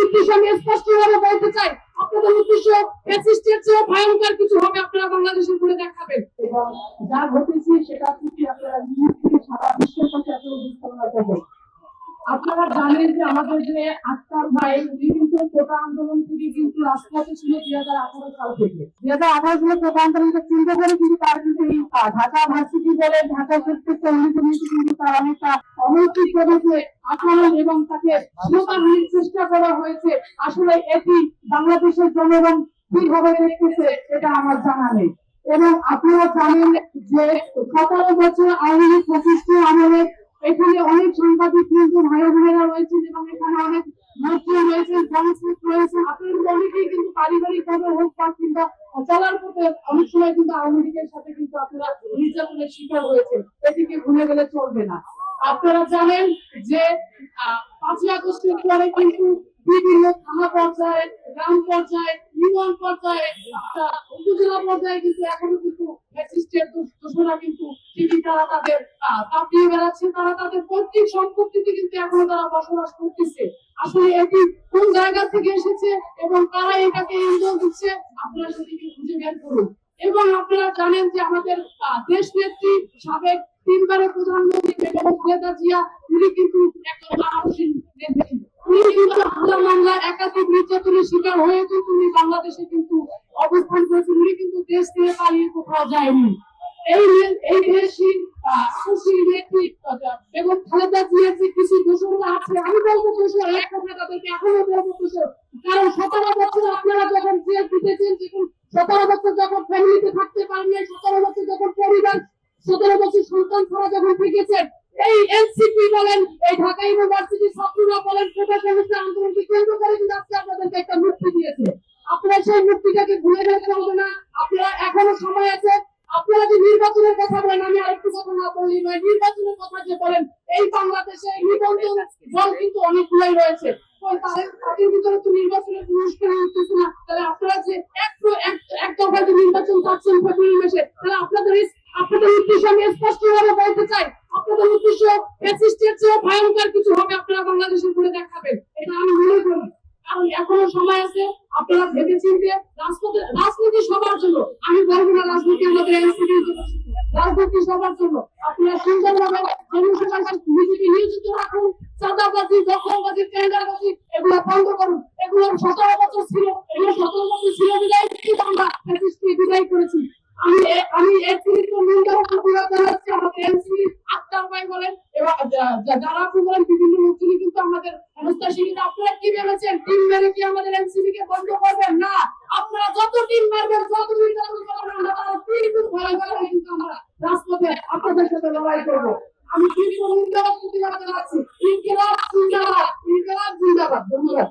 উদ্দেশ্য আমি স্পষ্টভাবে বলতে চাই, আপনাদের উদ্দেশ্য ফ্যাসিস্টের চেয়ে ভয়ঙ্কর কিছু হবে, আপনারা বাংলাদেশে করে দেখাবেন। এবং যা ঘটেছে সেটা থেকে আপনারা সারা বিশ্বের কাছে এত উপস্থাপনা করবেন। আপনারা জানেন যে আমাদের যে আক্তার ভাই উনি কিন্তু কোটা আন্দোলন থেকে কিন্তু রাজপথে ছিল 2018 সাল থেকে। 2018 সালে কোটা আন্দোলনকে চিন্তা করে কিন্তু তার কিন্তু এই ঢাকা ভার্সিটি বলে ঢাকা কিন্তু তার অনেকটা অনৈতিক পদ্ধতিতে আচরণ এবং তাকে শিরোধারণের চেষ্টা করা হয়েছে। আসলে এটি বাংলাদেশের জনগণ কিভাবে দেখতেছে এটা আমার জানা নেই। এবং আপনারা জানেন যে 17 বছর আওয়ামী লীগ ফ্যাসিস্ট আমলে এখানে অনেক সাংবাদিক কিন্তু ভাই বোনেরা রয়েছেন এবং এখানে অনেক মন্ত্রী রয়েছেন, জনস্রোত রয়েছেন। আপনাদের অনেকেই কিন্তু পারিবারিক ভাবে হোক বা কিংবা চলার পথে অনেক সময় কিন্তু আওয়ামী লীগের সাথে কিন্তু আপনারা নির্যাতনের শিকার হয়েছেন, এটিকে ভুলে গেলে চলবে না। আপনারা জানেন যে 5ই আগস্টের পরে কিন্তু বিভিন্ন থানা পর্যায়ে, গ্রাম পর্যায়ে, ইউনিয়ন পর্যায়ে, উপজেলা পর্যায়ে কিন্তু এখনো কিন্তু ফ্যাসিস্টের দোষরা কিন্তু ঠিকই তারা তাদের কাটিয়ে বেড়াচ্ছে, তারা তাদের পৈতৃক সম্পত্তিতে কিন্তু এখনো তারা বসবাস করতেছে। আসলে এটি কোন জায়গা থেকে এসেছে এবং কারা এটাকে ইন্ধন দিচ্ছে, আপনারা সেটিকে খুঁজে বের করুন। এবং আপনারা জানেন যে আমাদের দেশ নেত্রী সাবেক 3বারের প্রধানমন্ত্রী বেগম খালেদা জিয়া উনি কিন্তু একজন সাহসী নেত্রী। উনি কিন্তু হামলা মামলা একাধিক নির্যাতনের শিকার হয়ে কিন্তু উনি বাংলাদেশে কিন্তু অবস্থান করেছেন। উনি কিন্তু দেশ থেকে পালিয়ে কোথাও যায়নি। এই দেশি সাহসী নেত্রী বেগম খালেদা জিয়ার যে কিছু দোষরা আছে, আমি বলবো দোষর এক কথা তাদেরকে এখনো বলবো দোষর। কারণ 17 বছর আপনারা যখন জেল দিতেছেন, 17 বছর যখন ফ্যামিলিতে থাকতে পারেন, 17 বছর যখন পরিবার, 17 বছর সন্তান ছাড়া যখন থেকেছেন, এই এনসিপি বলেন, এই ঢাকা ইউনিভার্সিটি ছাত্ররা বলেন, কোটা সংস্কার আন্দোলনকে কেন্দ্র করে কিন্তু আজকে আপনাদেরকে একটা মুক্তি দিয়েছে। আপনারা সেই মুক্তিটাকে ভুলে গেলে চলবে না। আপনারা এখনো সময় আছে। আপনারা যে নির্বাচনের কথা বলেন, আমি আরেকটু কথা না বললি নয়, নির্বাচনের কথা যে বলেন, এই বাংলাদেশে নিবন্ধন দল কিন্তু অনেকগুলাই রয়েছে। তাদের ভিতরে তো নির্বাচনের পুরস্কার হচ্ছে না। তাহলে আপনারা যে এক দফায় যে নির্বাচন চাচ্ছেন ফেব্রুয়ারি মাসে, তাহলে আপনাদের উদ্দেশ্য আমি স্পষ্টভাবে বলতে চাই, আপনাদের উদ্দেশ্য ফ্যাসিস্টের চেয়ে ভয়ঙ্কর কিছু হবে, আপনারা বাংলাদেশে করে দেখাবেন, এটা আমি মনে করি। কারণ এখনো সময় আছে, আপনারা ভেবে চিন্তে রাজনীতি সবার জন্য, আমি বলবো না রাজনীতি আমাদের এনসিপির জন্য, রাজনীতি সবার জন্য। আপনারা সুন্দরভাবে জনসভায় নিজেকে নিয়োজিত রাখুন। চাঁদাবাজি, দখলবাজি, টেন্ডারবাজি এগুলো বন্ধ করুন। এগুলো 17 বছর ছিল, এগুলো 17 বছর ছিল বিদায় কিন্তু আমরা ফ্যাসিস্টকে বিদায় করেছি। আমি এর থেকে নিন্দা প্রতিবাদ জানাচ্ছি। আমাদের এনসিপি আক্তার ভাই বলেন এবং যারা আপনি বলেন বিভিন্ন মন্ত্রী কিন্তু আমাদের হেনস্থাশীল। আপনারা কি ভেবেছেন টিম মেরে কি আমাদের এনসিপি কে বন্ধ করবেন? না, আপনারা যত টিম মারবেন, যত নির্যাতন করবেন, আমরা কিন্তু ভয় ভয় কিন্তু আমরা রাজপথে আপনাদের সাথে লড়াই করবো। আমি তীব্র নিন্দা প্রতিবাদ জানাচ্ছি। ইনকিলাব জিন্দাবাদ, ইনকিলাব জিন্দাবাদ। ধন্যবাদ।